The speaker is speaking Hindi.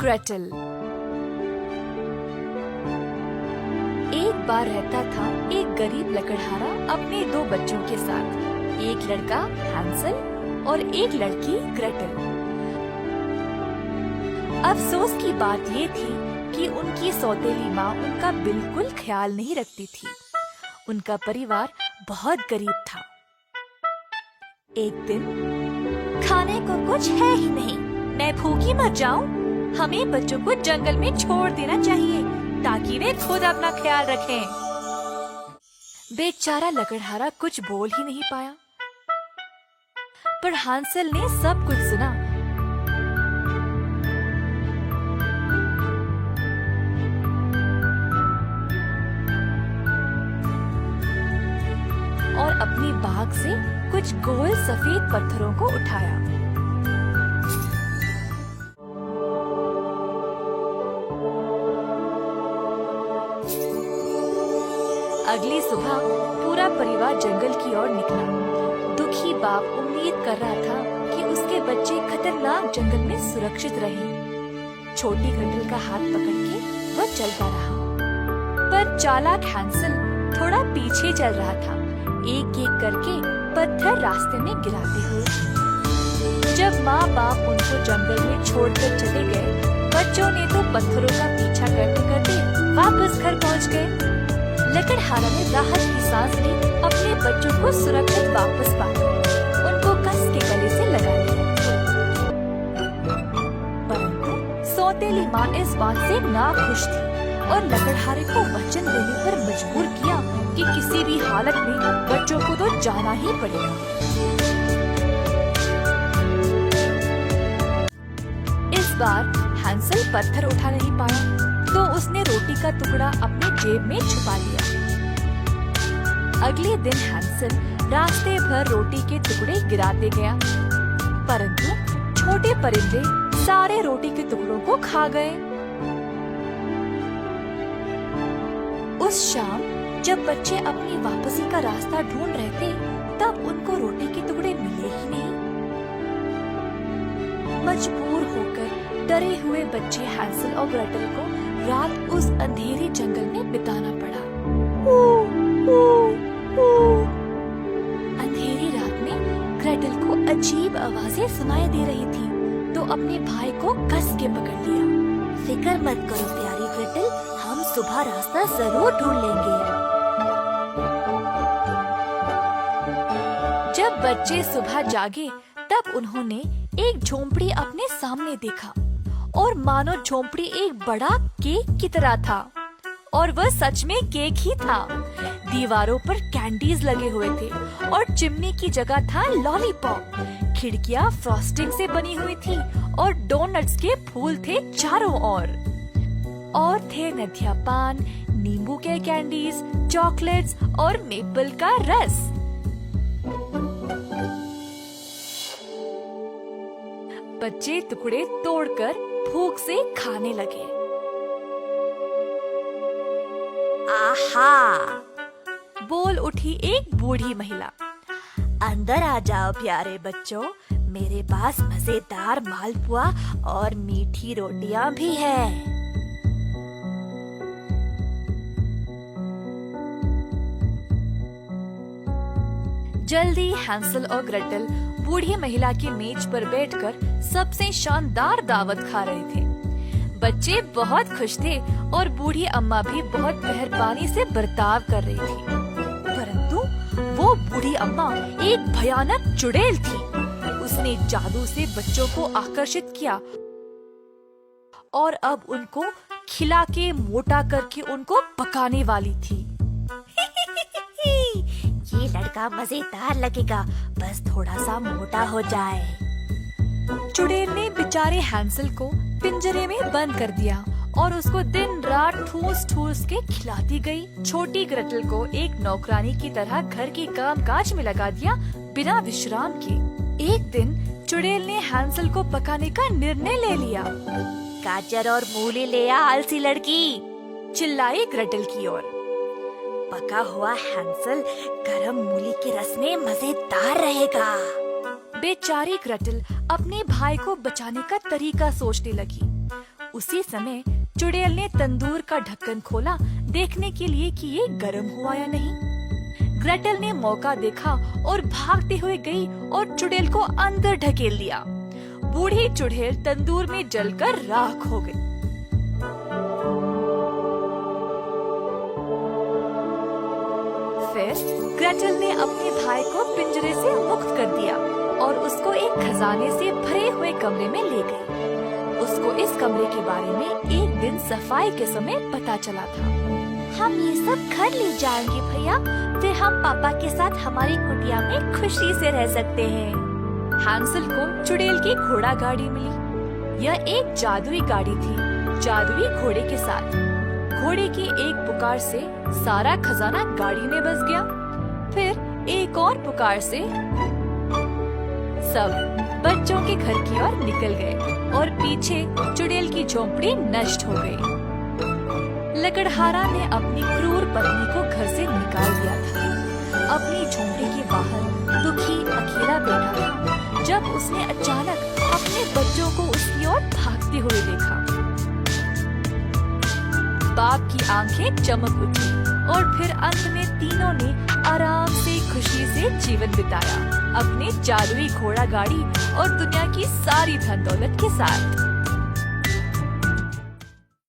ग्रेटल। एक बार रहता था एक गरीब लकड़हारा अपने दो बच्चों के साथ, एक लड़का हैंसल और एक लड़की ग्रेटल। अफसोस की बात ये थी कि उनकी सौतेली माँ उनका बिल्कुल ख्याल नहीं रखती थी। उनका परिवार बहुत गरीब था। एक दिन, खाने को कुछ है ही नहीं, मैं भूखी मर जाऊं। हमें बच्चों को जंगल में छोड़ देना चाहिए ताकि वे खुद अपना ख्याल रखें। बेचारा लकड़हारा कुछ बोल ही नहीं पाया, पर हांसल ने सब कुछ सुना। और अपनी बाग से कुछ गोल सफेद पत्थरों को उठाया। अगली सुबह पूरा परिवार जंगल की ओर निकला। दुखी बाप उम्मीद कर रहा था कि उसके बच्चे खतरनाक जंगल में सुरक्षित रहें। छोटी ग्रेटल का हाथ पकड़ के वह चलता रहा, पर चालाक हैंसल थोड़ा पीछे चल रहा था, एक एक करके पत्थर रास्ते में गिराते हुए। जब माँ बाप उनको जंगल में छोड़कर चले गए, बच्चों ने तो पत्थरों का पीछा करते करते वापस घर पहुँच गए। लकड़हारा ने राहत की सांस ली, अपने बच्चों को सुरक्षित वापस पाकर उनको कस के गले से लगा लिया। परंतु सौतेली माँ इस बात से नाखुश थी और लकड़हारे को वचन देने पर मजबूर किया कि किसी भी हालत में बच्चों को तो जाना ही पड़ेगा। इस बार हैंसल पत्थर उठा नहीं पाया, तो उसने रोटी का टुकड़ा अपने जेब में छुपा लिया। अगले दिन हैंसल रास्ते भर रोटी के टुकड़े गिराते गया, परंतु छोटे परिंदे सारे रोटी के टुकड़ों को खा गए। उस शाम जब बच्चे अपनी वापसी का रास्ता ढूंढ रहे थे, तब उनको रोटी के टुकड़े मिले ही नहीं। मजबूर होकर डरे हुए बच्चे हैंसल और ग्रेटल को रात उस अंधेरी जंगल में बिताना पड़ा। अंधेरी रात में ग्रेटल को अजीब आवाजें सुनाई दे रही थी, तो अपने भाई को कस के पकड़ लिया। फिक्र मत करो प्यारी ग्रेटल, हम सुबह रास्ता जरूर ढूंढ लेंगे। जब बच्चे सुबह जागे, तब उन्होंने एक झोंपड़ी अपने सामने देखा और मानो झोंपड़ी एक बड़ा केक की तरह था, और वह सच में केक ही था। दीवारों पर कैंडीज लगे हुए थे और चिमनी की जगह था लॉलीपॉप। खिड़कियां फ्रॉस्टिंग से बनी हुई थी और डोनट्स के फूल थे चारों ओर। और थे नदिया पान, नींबू के कैंडीज, चॉकलेट्स और मेपल का रस। बच्चे टुकड़े तोड़कर भूख से खाने लगे। आहा! बोल उठी एक बूढ़ी महिला। अंदर आ जाओ प्यारे बच्चों, मेरे पास मजेदार मालपुआ और मीठी रोटियां भी है। जल्दी हैंसल और ग्रेटल बूढ़ी महिला की मेज पर बैठकर सबसे शानदार दावत खा रहे थे। बच्चे बहुत खुश थे और बूढ़ी अम्मा भी बहुत मेहरबानी से बर्ताव कर रही थी। परंतु वो बूढ़ी अम्मा एक भयानक चुड़ैल थी। उसने जादू से बच्चों को आकर्षित किया और अब उनको खिला के मोटा करके उनको पकाने वाली थी। ये लड़का मजेदार लगेगा, बस थोड़ा सा मोटा हो जाए। चुड़ैल ने बेचारे हैंसल को पिंजरे में बंद कर दिया और उसको दिन रात ठूस ठूस के खिलाती गई। छोटी ग्रेटल को एक नौकरानी की तरह घर के काम काज में लगा दिया बिना विश्राम के। एक दिन चुड़ैल ने हैंसल को पकाने का निर्णय ले लिया। गाजर और मूली ले आ आलसी लड़की, चिल्लाई ग्रेटल की ओर। पका हुआ हैंसल गरम मूली के रस में मजेदार रहेगा। बेचारी ग्रेटल अपने भाई को बचाने का तरीका सोचने लगी। उसी समय चुड़ैल ने तंदूर का ढक्कन खोला देखने के लिए कि ये गर्म हुआ या नहीं। ग्रेटल ने मौका देखा और भागते हुए गई और चुड़ैल को अंदर ढकेल दिया। बूढ़ी चुड़ैल तंदूर में जलकर राख हो गई। फिर ग्रेटल ने अपने भाई को पिंजरे से मुक्त कर दिया और उसको एक खजाने से भरे हुए कमरे में ले गई। उसको इस कमरे के बारे में एक दिन सफाई के समय पता चला था। हम ये सब घर ले जाएंगे भैया, फिर हम पापा के साथ हमारी कुटिया में खुशी से रह सकते हैं। हैंसल को चुड़ैल की घोड़ा गाड़ी मिली। यह एक जादुई गाड़ी थी, जादुई घोड़े के साथ। घोड़े की एक पुकार से सारा खजाना गाड़ी में बस गया। फिर एक और पुकार से सब बच्चों के घर की ओर निकल गए और पीछे चुड़ैल की झोंपड़ी नष्ट हो गई। लकड़हारा ने अपनी क्रूर पत्नी को घर से निकाल दिया था। अपनी झोंपड़ी के बाहर दुखी अकेला बैठा था जब उसने अचानक अपने बच्चों को उसकी ओर भागते हुए देखा। बाप की आंखें चमक उठी और फिर अंत में तीनों ने आराम से खुशी से जीवन बिताया, अपने जादुई घोड़ा गाड़ी और दुनिया की सारी धन दौलत के साथ।